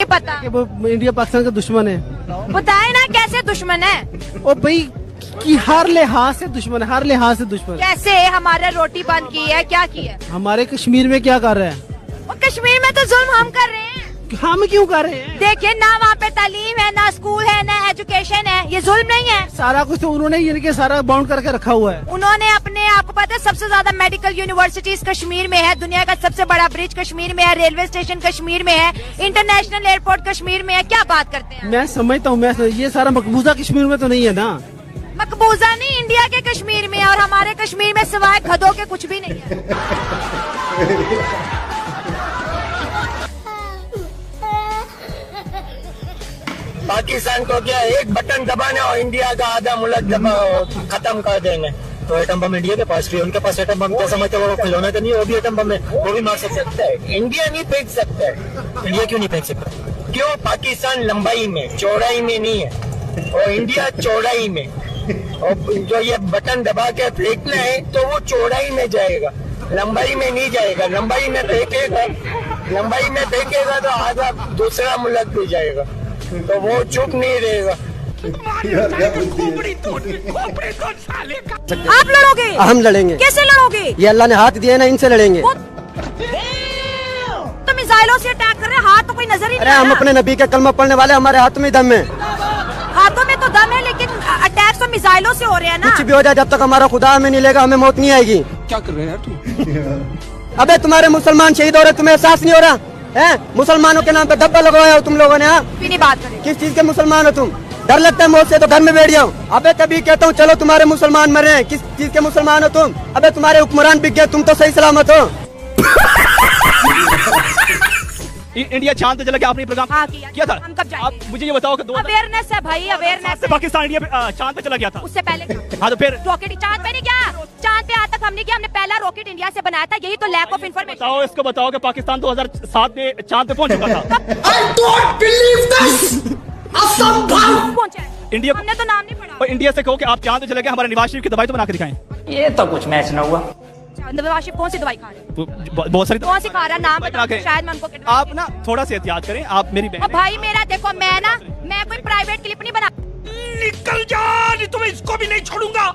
पता? कि वो इंडिया पाकिस्तान का दुश्मन है। बताए ना कैसे दुश्मन है? और भाई कि हर लिहाज से दुश्मन है, हर लिहाज से दुश्मन है। कैसे? हमारे रोटी बंद की है, क्या की है? हमारे कश्मीर में क्या कर रहे हैं? और कश्मीर में तो जुल्म हम कर रहे हैं। हम क्यों कर रहे हैं? देखिए ना, वहाँ पे तालीम है, ना स्कूल है, ना एजुकेशन है, ये जुल्म नहीं है? सारा कुछ तो उन्होंने यानी कि सारा बाउंड करके रखा हुआ है। उन्होंने अपने, आपको पता है सबसे ज्यादा मेडिकल यूनिवर्सिटीज कश्मीर में है, दुनिया का सबसे बड़ा ब्रिज कश्मीर में है, रेलवे स्टेशन कश्मीर में है, इंटरनेशनल एयरपोर्ट कश्मीर में है। क्या बात करते हैं? मैं समझता हूँ, ये सारा मकबूजा कश्मीर में तो नहीं है ना। मकबूजा नहीं, इंडिया के कश्मीर में है, और हमारे कश्मीर में सिवाय गधों के कुछ भी नहीं है। पाकिस्तान को क्या एक बटन दबाने और इंडिया का आधा मुल्क खत्म कर देंगे। तो एटम बम इंडिया के पास भी, उनके पास एटम बम क्या समझते हैं? वो खिलौना तो नहीं, वो भी एटम बम है, वो भी मार सकता है। इंडिया नहीं फेंक सकता है। इंडिया क्यों नहीं फेंक सकता? क्यों? पाकिस्तान लंबाई में, चौड़ाई में नहीं है, और इंडिया चौड़ाई में। और जो ये बटन दबा के फेंकना है तो वो चौड़ाई में जाएगा, लंबाई में नहीं जाएगा। लंबाई में फेंकेगा तो आधा दूसरा मुल्क भी जाएगा, तो वो चुप नहीं रहेगा। आप लड़ोगे? हम लड़ेंगे। कैसे लड़ोगे? ये अल्लाह ने हाथ दिए ना, इनसे लड़ेंगे। तो मिसाइलों से अटैक कर रहे हैं, हाथ तो कोई नजर ही नहीं आ रहा। हम अपने नबी के कलमा पढ़ने वाले, हमारे हाथ में दम है। हाथों में तो दम है, लेकिन अटैक तो मिसाइलों से हो रहे हैं ना। कुछ भी हो जाए, जब तक हमारा खुदा हमें नहीं लेगा, हमें मौत नहीं आएगी। क्या कर रहे हैं तुम? अबे तुम्हारे मुसलमान शहीद हो रहे, तुम्हें एहसास नहीं हो रहा है? मुसलमानों के नाम पे धब्बा लगवाया हो तुम लोगों ने। नहीं बात करें। किस चीज के मुसलमान हो तुम? डर लगता है मौत से तो घर में बैठ जाओ। अबे कभी कहता हूँ चलो तुम्हारे मुसलमान मर रहे हैं, किस चीज के मुसलमान हो तुम? अबे तुम्हारे हुक्मरान बिक गए, तुम तो सही सलामत हो। इंडिया चांद पे चला गया, आपने प्रोग्राम किया था? हम कब जाएंगे? आप मुझे ये बताओ कि अवेयरनेस है भाई, अवेयरनेस। पाकिस्तान इंडिया चांद पे चला गया था, उससे पहले हाँ तो फिर रॉकेट चांद पे नहीं गया, चांद पे आज तक हमने किया, हमने पहला रॉकेट इंडिया से बनाया था। यही तो लैक ऑफ इन्फॉर्मेशन। बताओ, इसको बताओ कि पाकिस्तान 2007 में चांद पे पहुंच चुका था। पहुंचा है इंडिया, हमने तो नाम नहीं पढ़ा। और इंडिया से कहो कि आप चांद पे चले गए, हमारे नवाज शरीफ की दवाई तो बना के दिखाएं। ये तो कुछ मैच न हुआ। नवाज शरीफ कौन सी दवाई खा रहे हैं? तो बहुत सारी कौन सी खा रहा है? नाम बताओ, शायद मैं उनको। आप ना थोड़ा सा एहतियात करें, आप मेरी बहन। भाई मेरा देखो, मैं कोई प्राइवेट क्लिप नहीं बना। निकल जा, तुम्हें इसको भी नहीं छोड़ूंगा।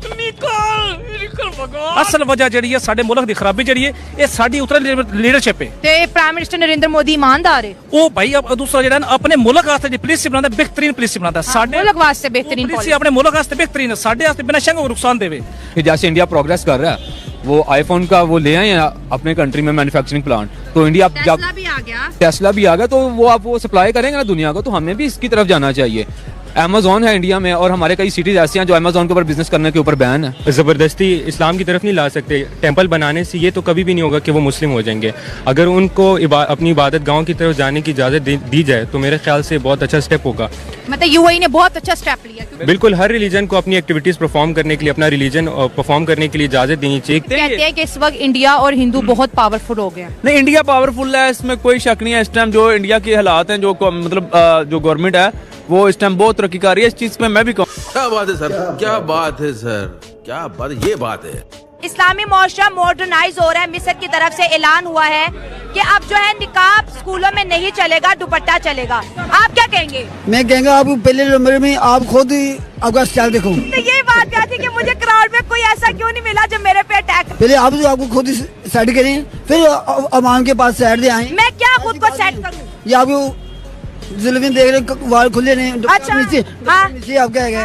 निकल भगवान। असल वजह जी है साडे मुल्क की खराबी जी है, ये साडी उतरा लीडरशिप है। ते प्राइम मिनिस्टर नरेंद्र मोदी ईमानदार है। ओ भाई अब दूसरा जो अपने मुल्क वास्ते पॉलिसी बनाता, बेहतरीन पॉलिसी बनाता। साडे मुल्क वास्ते बेहतरीन पॉलिसी, अपने मुल्क वास्ते बेहतरीन है, साडे वास्ते बिना शंक नुकसान देवे। जैसे इंडिया प्रोग्रेस कर रहा है, वो आईफोन का वो ले आए अपने कंट्री में मैन्युफैक्चरिंग प्लांट, तो इंडिया जब टेस्ला भी आ गया तो वो आप वो सप्लाई करेंगे ना दुनिया को, तो हमें भी इसकी तरफ जाना चाहिए। अमेज़ॉन है इंडिया में, और हमारे कई सिटीज ऐसी हैं जो अमेज़ॉन के ऊपर बिजनेस करने के ऊपर बैन है। ज़बरदस्ती इस्लाम की तरफ नहीं ला सकते। टेंपल बनाने से ये तो कभी भी नहीं होगा कि वो मुस्लिम हो जाएंगे। अगर उनको अपनी इबादत गांव की तरफ जाने की इजाज़त दी जाए तो मेरे ख्याल से बहुत अच्छा स्टेप होगा। मतलब यूएई ने बहुत अच्छा स्टेप लिया। बिल्कुल, हर रिलीजन को अपनी एक्टिविटीज परफॉर्म करने के लिए, अपना रिलीजन परफॉर्म करने के लिए इजाज़त देनी चाहिए। कहते हैं कि इस वक्त इंडिया और हिंदू बहुत पावरफुल हो गया। नहीं, इंडिया पावरफुल है, इसमें कोई शक नहीं है। इस टाइम जो इंडिया के हालात हैं, जो मतलब जो गवर्नमेंट है वो इस टाइम बहुत तरक्की कर रही है। इस चीज में मैं भी कहूँ, क्या बात है सर, क्या बात है सर, क्या बात, ये बात है। इस्लामी मुआशरा मॉडर्नाइज हो रहा है। मिस्र की तरफ से ऐलान हुआ है कि अब जो है निकाब स्कूलों में नहीं चलेगा, दुपट्टा चलेगा। आप क्या कहेंगे? मैं कहूँगा आप पहले नंबर में आप खुद आपका स्टाइल देखो। तो ये बात क्या थी कि मुझे क्राउड में कोई ऐसा क्यों नहीं मिला जो मेरे पे अटैक? पहले आपको खुद सेट करें, फिर अवाम के पास साइड दे आए। मैं क्या खुद को सेट करूँ? ये आपको जुल्म देख रहे, वाल खुले नहीं। अच्छा, नीचे आप क्या है?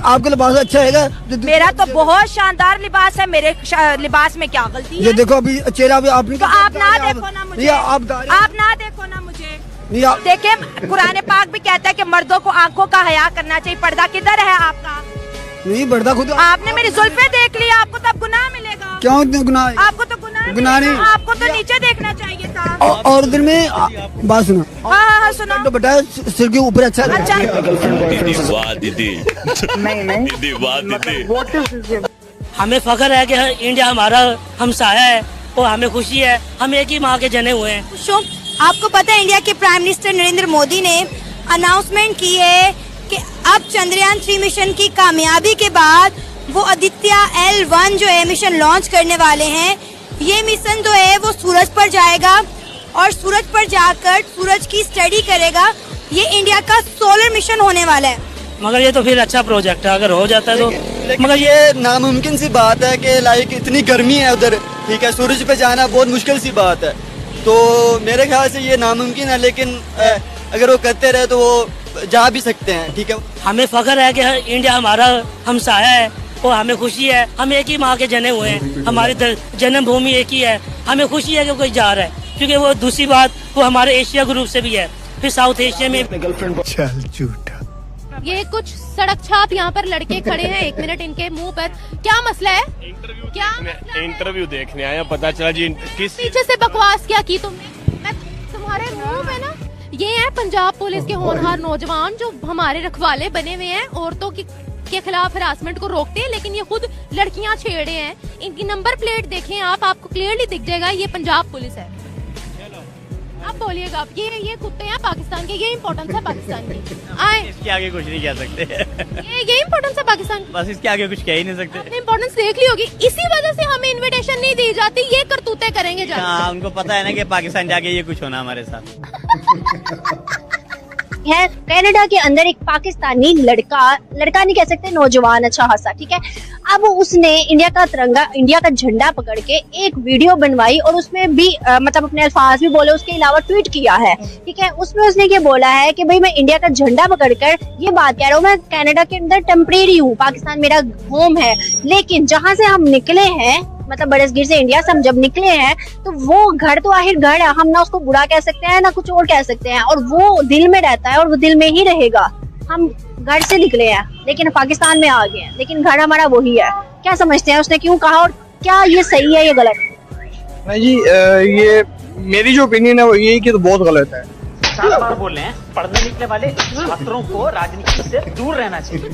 आपका लिबास अच्छा है? मेरा तो बहुत शानदार लिबास है। मेरे लिबास में क्या गलती है? ये देखो अभी चेहरा भी आपने तो आप ना देखो ना मुझे, आप ना देखो ना मुझे। देखिए कुरान पाक भी कहता है कि मर्दों को आंखों का हया करना चाहिए। पर्दा किधर है आपका? नहीं पर्दा खुद। आपने मेरी जुल्फे देख ली, आपको तब गुनाह मिलेगा। क्यों गुनाह? आपको तो गुनाह नहीं, आपको तो नीचे देखना चाहिए था। और दिन में बात सुनो। हाँ सुनो। तो बेटा सिर के ऊपर अच्छा। हमें फख्र है कि इंडिया हमारा हमसाया है और हमें खुशी है, हम एक ही माँ के जने हुए हैं। आपको पता है इंडिया के प्राइम मिनिस्टर नरेंद्र मोदी ने अनाउंसमेंट की है कि अब चंद्रयान 3 मिशन की कामयाबी के बाद वो आदित्य L1 जो है मिशन लॉन्च करने वाले हैं। ये मिशन जो है वो सूरज पर जाएगा और सूरज पर जाकर सूरज की स्टडी करेगा। ये इंडिया का सोलर मिशन होने वाला है। मगर ये तो फिर अच्छा प्रोजेक्ट है, अगर हो जाता है तो। मगर ये नामुमकिन सी बात है कि लाइक इतनी गर्मी है उधर, ठीक है, सूरज पे जाना बहुत मुश्किल सी बात है। तो मेरे ख्याल से ये नामुमकिन है, लेकिन अगर वो करते रहे तो वो जा भी सकते हैं, ठीक है। हमें फख्र है कि इंडिया हमारा हमसाया है और हमें खुशी है, हम एक ही माँ के जने हुए हैं, हमारी जन्मभूमि एक ही है। हमें खुशी है कि कोई जा रहा है, क्योंकि वो दूसरी बात वो हमारे एशिया ग्रुप से भी है, फिर साउथ एशिया में। चल झूठा। ये कुछ सड़क छाप यहाँ पर लड़के खड़े हैं, 1 मिनट इनके मुंह पर। क्या मसला है? इंटरव्यू देखने आया, पता चला जी किस पीछे से बकवास क्या की तुमने? मैं तुम्हारे मुंह पे ना, ये है पंजाब पुलिस के होनहार नौजवान जो हमारे रखवाले बने हुए हैं, औरतों के खिलाफ हरासमेंट को रोकते हैं, लेकिन ये खुद लड़कियां छेड़े हैं। इनकी नंबर प्लेट देखें आप, आपको क्लियरली दिख जाएगा ये पंजाब पुलिस है। अब बोलिएगा आप, ये कुत्ते हैं पाकिस्तान के, ये इम्पोर्टेंस है पाकिस्तान की। आए इसके आगे कुछ नहीं कह सकते। ये इम्पोर्टेंस है पाकिस्तान की, बस इसके आगे कुछ कह ही नहीं सकते। आपने इम्पोर्टेंस देख ली होगी, इसी वजह से हमें इनविटेशन नहीं दी जाती। ये करतूते करेंगे जाके। हाँ, उनको पता है ना कि पाकिस्तान जाके ये कुछ होना हमारे साथ है। कनाडा के अंदर एक पाकिस्तानी लड़का नहीं कह सकते, नौजवान, अच्छा खासा, ठीक है। अब उसने इंडिया का तिरंगा, इंडिया का झंडा पकड़ के एक वीडियो बनवाई और उसमें भी मतलब अपने अल्फाज भी बोले, उसके अलावा ट्वीट किया है, ठीक है। उसमें उसने ये बोला है कि भाई मैं इंडिया का झंडा पकड़कर ये बात कह रहा हूँ, मैं कनाडा के अंदर टेम्परेरी हूँ, पाकिस्तान मेरा होम है, लेकिन जहाँ से हम निकले हैं, मतलब बरसगीर से इंडिया से हम जब निकले हैं, तो वो घर तो आखिर घर है, हम ना उसको बुरा कह सकते हैं ना कुछ और कह सकते हैं, और वो दिल में रहता है और वो दिल में ही रहेगा। हम घर से निकले हैं लेकिन पाकिस्तान में आ गए हैं, लेकिन घर हमारा वही है। क्या समझते हैं उसने क्यों कहा, और क्या ये सही है, ये गलत? नहीं जी, ये मेरी जो ओपिनियन है वो यही कि तो बहुत गलत है। 7 बार बोल रहे हैं, पढ़ने निकले वाले छात्रों को राजनीति से दूर रहना चाहिए।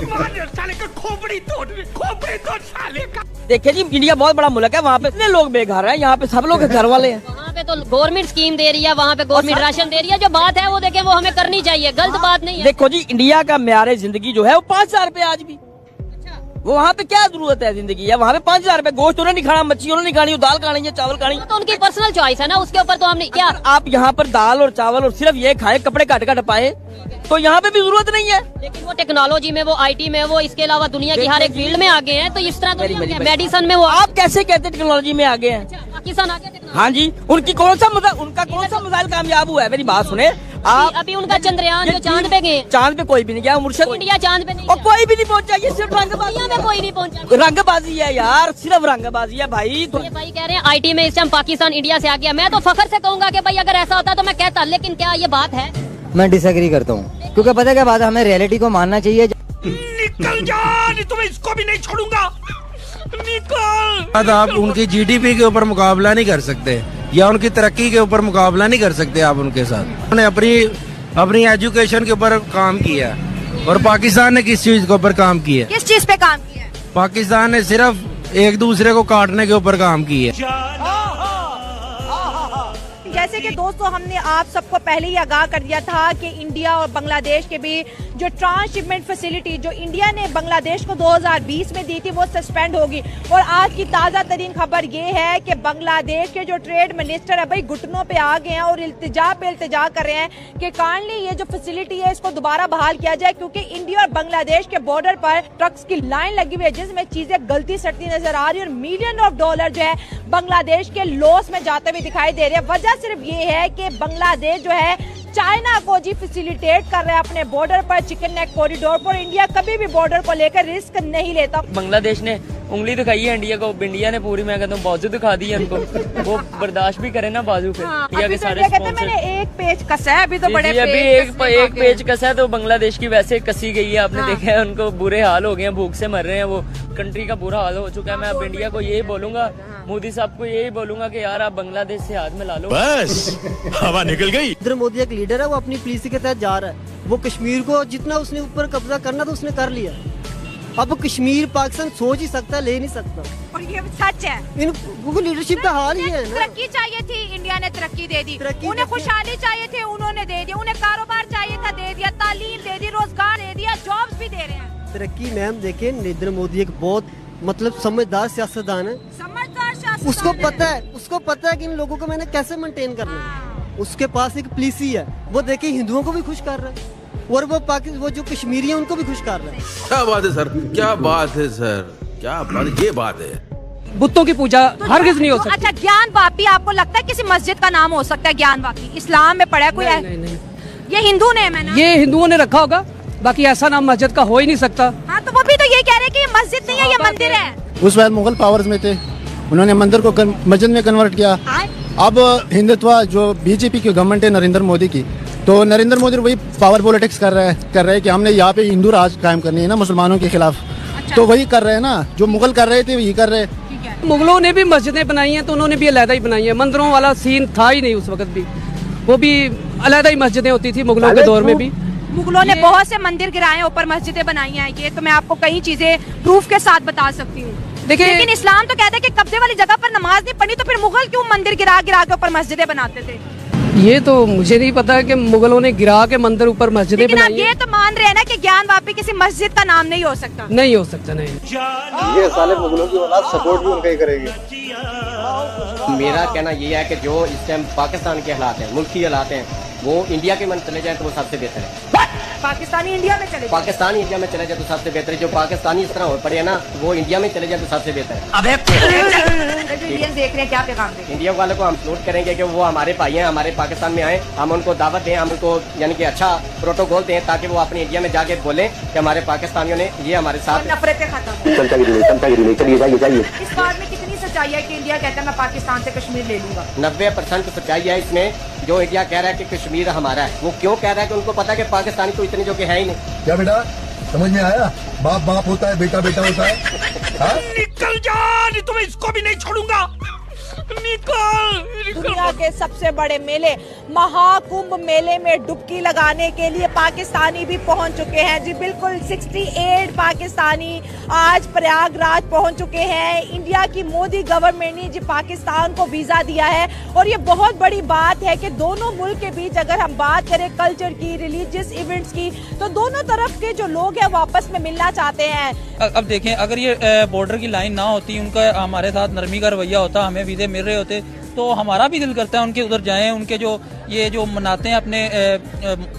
देखिए जी, इंडिया बहुत बड़ा मुल्क है, वहाँ पे इतने लोग बेघर हैं, यहाँ पे सब लोग घर वाले हैं। वहाँ पे तो गवर्नमेंट स्कीम दे रही है, वहाँ पे गवर्नमेंट राशन दे रही है। जो बात है वो देखें, वो हमें करनी चाहिए, गलत बात नहीं है। देखो जी, इंडिया का म्यारे जिंदगी जो है वो 5,000 रुपए आज भी। वो वहाँ पे क्या जरूरत है जिंदगी है, वहाँ पे 5,000 रुपए। गोश्त उन्होंने नहीं खाना, मच्छी उन्होंने नहीं खानी, दाल खानी है, चावल खानी, तो उनकी पर्सनल चॉइस है ना, उसके ऊपर तो हमने क्या। आप यहाँ पर दाल और चावल और सिर्फ ये खाए, कपड़े घट पाए, तो यहाँ पे भी जरूरत नहीं है। लेकिन वो टेक्नोलॉजी में, वो IT में, वो इसके अलावा दुनिया की हर एक फील्ड में आगे हैं, तो इस तरह तो मेडिसिन में वो। आप कैसे कहते टेक्नोलॉजी में आगे हैं? पाकिस्तान आगे। हाँ जी, उनका कौन सा मिसाइल कामयाब हुआ है? मेरी बात सुने आप। अभी उनका चंद्रयान जो चांद पे गए, चांद पे कोई भी नहीं गया, मुर्शद इंडिया चांद पे नहीं, और कोई भी नहीं पहुंचा। ये सिर्फ रंगबाजी में कोई नहीं पहुंचा, रंगबाजी है यार, सिर्फ रंगबाजी है भाई। तो ये भाई कह रहे हैं IT में इस टाइम पाकिस्तान इंडिया से आ गया। मैं तो फख्र से कहूंगा कि भाई अगर ऐसा होता तो मैं कहता, लेकिन क्या ये बात है? मैं डिसएग्री करता हूँ, क्योंकि पता है क्या बात है, हमें रियलिटी को मानना चाहिए। निकल जा, नहीं तो मैं इसको भी नहीं छोड़ूंगा। निकल। आप उनकी GDP के ऊपर मुकाबला नहीं कर सकते, या उनकी तरक्की के ऊपर मुकाबला नहीं कर सकते आप उनके साथ। उन्होंने अपनी एजुकेशन के ऊपर काम किया, और पाकिस्तान ने किस चीज के ऊपर काम किया? किस चीज पे काम किया? पाकिस्तान ने सिर्फ एक दूसरे को काटने के ऊपर काम किया। जैसे कि दोस्तों, हमने आप सबको पहले ही आगाह कर दिया था कि इंडिया और बांग्लादेश के बीच जो ट्रांसशिपमेंट फैसिलिटी जो इंडिया ने बांग्लादेश को 2020 में दी थी, वो सस्पेंड होगी। और आज की ताज़ा तरीन खबर ये है कि बांग्लादेश के जो ट्रेड मिनिस्टर है भाई घुटनों पे आ गए हैं और इल्तिजा कर रहे हैं कि काइंडली ये जो फैसिलिटी है इसको दोबारा बहाल किया जाए, क्योंकि इंडिया और बांग्लादेश के बॉर्डर पर ट्रक्स की लाइन लगी हुई है जिसमें चीजें गलती सड़ती नजर आ रही है, और मिलियन ऑफ डॉलर जो है बांग्लादेश के लॉस में जाते हुए दिखाई दे रहे हैं। वजह सिर्फ ये है कि बांग्लादेश जो है चाइना को जी फैसिलिटेट कर रहा है अपने बॉर्डर पर, चिकन नेक कॉरिडोर पर। इंडिया कभी भी बॉर्डर को लेकर रिस्क नहीं लेता। बांग्लादेश ने उंगली दिखाई है इंडिया को, इंडिया ने पूरी, मैं कहता हूँ बाजू दिखा दी है उनको। वो बर्दाश्त भी करे ना बाजू पे। इंडिया के सारे मैंने एक पेज कसा है, अभी तो बड़े अभी एक पेज कसा है, तो बांग्लादेश की वैसे कसी गई है। आपने देखा है उनको बुरे हाल हो गए हैं, भूख से मर रहे हैं, वो कंट्री का बुरा हाल हो चुका है। मैं अब इंडिया को यही बोलूंगा, मोदी साहब को यही बोलूंगा कि यार आप बांग्लादेश से हाथ मिला लो। बस हवा निकल गई। नरेंद्र मोदी एक लीडर है, वो अपनी पॉलिसी के तहत जा रहा है। वो कश्मीर को जितना उसने ऊपर कब्जा करना था उसने कर लिया। अब कश्मीर पाकिस्तान सोच ही सकता, ले नहीं सकता। और ये सच है, इनको लीडरशिप का हाल ही है ना। तरक्की चाहिए थी, इंडिया ने तरक्की दे दी। उन्हें खुशहाली चाहिए थे, उन्होंने दे दिया। उन्हें कारोबार चाहिए था, दे दिया। तालीम दे दी, रोजगार दे दिया, जॉब्स भी दे रहे हैं। तरक्की मैम देखें, नरेंद्र मोदी एक बहुत मतलब समझदार सियासतदान है। समझदार सियासतदान उसको पता है कि इन लोगों को मैंने कैसे मेंटेन करना है। उसके पास एक पुलिसी है, वो देखिए हिंदुओं को भी खुश कर रहा है और वो जो कश्मीरी है उनको भी खुश कर रहा है। क्या बात है सर, क्या बात है सर, क्या बात, ये बात है। बुतों की पूजा हरगिज नहीं हो सकती। अच्छा, ज्ञान वापी आपको लगता है किसी मस्जिद का नाम हो सकता है? ज्ञान वापी इस्लाम में पढ़ा है कोई? नहीं। ये हिंदू नेम है ना? ये हिंदुओं ने रखा होगा, बाकी ऐसा नाम मस्जिद का हो ही नहीं सकता। हाँ, तो वो भी तो ये कह रहे हैं कि ये मस्जिद नहीं है, ये मंदिर है। उस वक्त मुगल पावर्स में थे, उन्होंने मंदिर को मस्जिद में कन्वर्ट किया। अब हिंदुत्व जो बीजेपी की गवर्नमेंट है नरेंद्र मोदी की, तो नरेंद्र मोदी वही पावर पॉलिटिक्स कर रहे हैं कि हमने यहाँ पे हिंदू राज कायम करनी है ना मुसलमानों के खिलाफ। तो वही कर रहे हैं ना, जो मुगल कर रहे थे वही कर रहे हैं। मुगलों ने भी मस्जिदें बनाई हैं, तो उन्होंने भी अलहदा ही बनाई है। मंदिरों वाला सीन था ही नहीं उस वक्त भी, वो भी अलहदा ही मस्जिदें होती थी मुगलों के दौर में भी। मुगलों ने बहुत से मंदिर गिराए हैं, ऊपर मस्जिदें बनाई हैं। ये तो मैं आपको कई चीजें प्रूफ के साथ बता सकती हूँ। लेकिन इस्लाम तो कहता है कि कब्जे वाली जगह पर नमाज नहीं पढ़नी, तो फिर मुगल क्यों मंदिर गिरा गिरा के ऊपर मस्जिदें बनाते थे? ये तो मुझे नहीं पता कि मुगलों ने गिरा के मंदिर ऊपर मस्जिदें बनाई। ये तो मान रहे हैं ना कि ज्ञान वापी किसी मस्जिद का नाम नहीं हो सकता? नहीं हो सकता, नहीं। ये साले मुगलों की औलाद सपोर्ट भी उनका ही करेगी। मेरा कहना ये है कि जो इस टाइम पाकिस्तान के हालात हैं, मुल्क की हालात हैं, वो इंडिया के मन चले जाए तो वो सबसे बेहतर है। पाकिस्तानी इंडिया में चले पाकिस्तानी इंडिया में चले जाए तो सबसे बेहतर है। जो पाकिस्तानी इस तरह हो पड़े है ना, वो इंडिया में चले जाए तो सबसे बेहतर है। अबे इंडियन देख रहे हैं, क्या पैगाम दें? इंडिया वालों को हम सपोर्ट करेंगे कि वो हमारे भाई हैं, हमारे पाकिस्तान में आए, हम उनको दावत दें, हम उनको यानी कि अच्छा प्रोटोकॉल दें, ताकि वो अपने इंडिया में जाके बोलें कि हमारे पाकिस्तानियों ने ये हमारे साथ नफरतें खत्म। इस बात में कितनी सच्चाई है कि इंडिया कहता है मैं पाकिस्तान से कश्मीर ले लूंगा? 90% सच्चाई है इसमें। जो इंडिया कह रहा है कि कश्मीर हमारा है, वो क्यों कह रहा है कि उनको पता है कि पाकिस्तानी तो इतने जो कि है ही नहीं। क्या बेटा समझ में आया? बाप बाप होता है, बेटा बेटा होता है। निकल जा, नहीं तो मैं इसको भी नहीं छोड़ूंगा। निकल। दुनिया के सबसे बड़े मेले महाकुंभ मेले में डुबकी लगाने के लिए पाकिस्तानी भी पहुंच चुके हैं। जी बिल्कुल, 68 पाकिस्तानी आज प्रयागराज पहुंच चुके हैं। इंडिया की मोदी गवर्नमेंट ने जी पाकिस्तान को वीजा दिया है और ये बहुत बड़ी बात है कि दोनों मुल्क के बीच अगर हम बात करें कल्चर की, रिलीजियस इवेंट्स की, तो दोनों तरफ के जो लोग हैं वो आपस में मिलना चाहते हैं। अब देखें, अगर ये बॉर्डर की लाइन ना होती, उनका हमारे साथ नरमी का रवैया होता, हमें वीजे मिल रहे होते, तो हमारा भी दिल करता है उनके उधर जाएं। उनके जो ये जो मनाते हैं अपने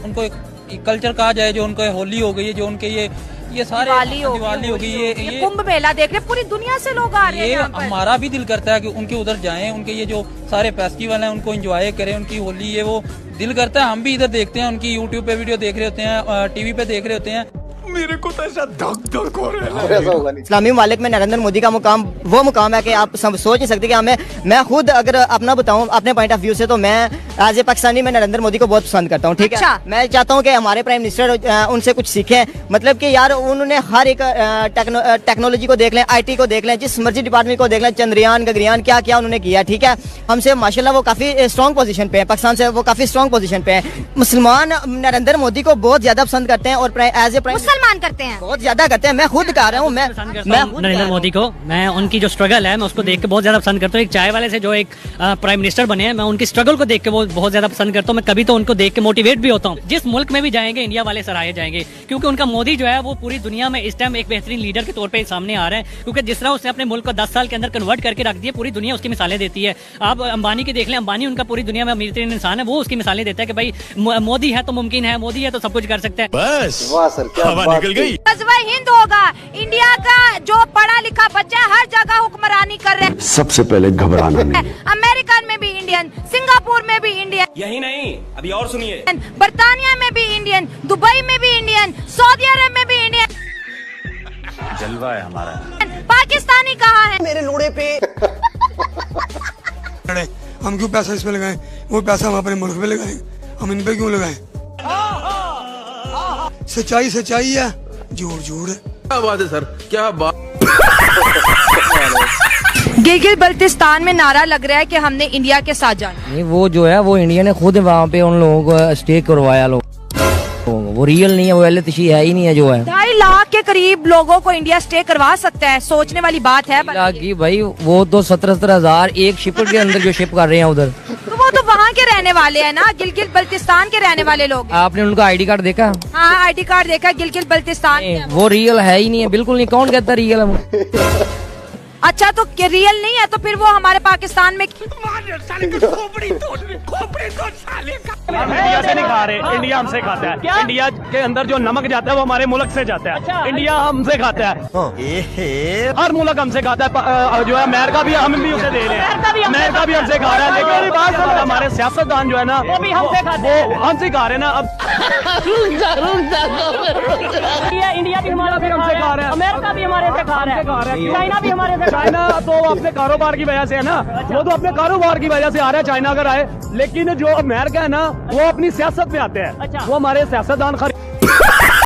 उनको एक कल्चर कहा जाए, जो उनका होली हो गई है, जो उनके ये सारे दिवाली हो गई, ये कुंभ मेला देख रहे, पूरी दुनिया से लोग आ रहे हैं यहाँ पर। हमारा भी दिल करता है कि उनके उधर जाएं, उनके ये जो सारे फेस्टिवल हैं उनको एंजॉय करें, उनकी होली ये वो दिल करता है। हम भी इधर देखते हैं, उनकी यूट्यूब पे वीडियो देख रहे होते हैं, टीवी पे देख रहे होते हैं। मेरे को तो ऐसा धक धक हो रहा है। इस्लामी मालिक में नरेंद्र मोदी का मुकाम वो मुकाम है कि आप सोच नहीं सकते कि हमें, मैं खुद अगर अपना बताऊं अपने पॉइंट ऑफ व्यू से, तो मैं एज ए पाकिस्तानी में नरेंद्र मोदी को बहुत पसंद करता हूं। ठीक है, मैं चाहता हूं कि हमारे प्राइम मिनिस्टर उनसे कुछ सीखें। मतलब कि यार उन्होंने हर एक टेक्नोलॉजी को देख लें, IT को देख लें, जिस मर्जी डिपार्टमेंट को देख लें, चंद्रयान गगनयान क्या क्या उन्होंने किया। ठीक है, हमसे माशाल्लाह वो काफी स्ट्रॉन्ग पोजीशन पे है, पाकिस्तान से वो काफी स्ट्रॉन्ग पोजीशन पे है। मुसलमान नरेंद्र मोदी को बहुत ज्यादा पसंद करते हैं और एज ए मुसलमान करते हैं, बहुत ज्यादा करते हैं। मैं खुद कह रहा हूँ, मैं नरेंद्र मोदी को, मैं उनकी जो स्ट्रगल है मैं उसको देख के बहुत ज्यादा पसंद करता हूँ। एक चाय वाले से जो एक प्राइम मिनिस्टर बने हैं, मैं उनकी स्ट्रगल को देख के बहुत ज्यादा पसंद करता हूँ। मैं कभी तो उनको देख के मोटिवेट भी होता हूँ। जिस मुल्क में भी जाएंगे इंडिया वाले सराहे जाएंगे, क्योंकि उनका मोदी जो है वो पूरी दुनिया में इस टाइम एक बेहतरीन लीडर के तौर पर सामने आ रहे हैं। क्योंकि जिस तरह उसने अपने मुल्क को 10 साल के अंदर कन्वर्ट करके रख दिया, पूरी दुनिया उसकी मिसालें देती है। आप अंबानी की देख लें, अंबानी उनका पूरी दुनिया में अमीर तरीन इंसान है, वो उसकी मिसालें देता है कि भाई मोदी है तो मुमकिन है, मोदी है तो सब कुछ कर सकता है। बस वाह सर, क्या बात निकल गई। गज़वा हिंद होगा। इंडिया का जो पढ़ा लिखा बच्चा हर जगह हुक्मरानी कर रहे हैं। सबसे पहले घबराना नहीं। अमेरिका में भी इंडियन, सिंगापुर में भी इंडियन, यही नहीं अभी और सुनिए, बर्तानिया में भी इंडियन, दुबई में भी इंडियन, सऊदी अरब में भी इंडियन। जलवा है हमारा। पाकिस्तानी कहाँ है? मेरे लोड़े पे हम क्यों पैसा इसमें लगाएं? वो पैसा हम अपने मुल्क में लगाएं, हम इन पे क्यों लगाएं? सच्चाई सच्चाई है, झूठ झूठ है। क्या बात है सर, क्या बात। गिलगित बल्तिस्तान में नारा लग रहा है कि हमने इंडिया के साथ जाना। नहीं, वो जो है वो इंडिया ने खुद वहाँ पे उन लोगों को स्टे करवाया। लोग वो रियल नहीं है, वो एलतशी है ही नहीं है जो है। 2.5 लाख के करीब लोगों को इंडिया स्टे करवा सकता है, सोचने वाली बात है। कि भाई वो तो 17,000 एक शिप के अंदर जो शिप कर रहे हैं उधर, तो वो तो वहाँ के रहने वाले हैं ना, गिलगित बल्तिस्तान के रहने वाले लोग। आपने उनका ID कार्ड देखा? हाँ, ID कार्ड देखा, गिलगित बल्तिस्तान। वो रियल है ही नहीं है, बिल्कुल नहीं। कौन कहता रियल है? अच्छा तो रियल नहीं है तो फिर वो हमारे पाकिस्तान में इंडिया से नहीं खा रहे, इंडिया हमसे खाता है। इंडिया के अंदर जो नमक जाता है वो हमारे मुल्क से जाता है। इंडिया हमसे खाता है, हर मुल्क हमसे खाता है। जो है अमेरिका भी, हम भी उसे दे रहे हैं, अमेरिका भी हमसे खा रहा है। लेकिन बात हमारे सियासतदान जो है ना वो भी हमसे खाते हैं, हमसे खा रहे हैं ना। अब इंडिया भी हमारे से खा रहा है, अमेरिका भी हमारे से खा रहा है, चाइना भी हमारे से। चाइना तो अपने कारोबार की वजह से है ना, वो तो अपने कारोबार की वजह से आ रहा है चाइना अगर आए। लेकिन जो अमेरिका है ना वो अपनी सियासत में आते हैं, वो हमारे सियासतदान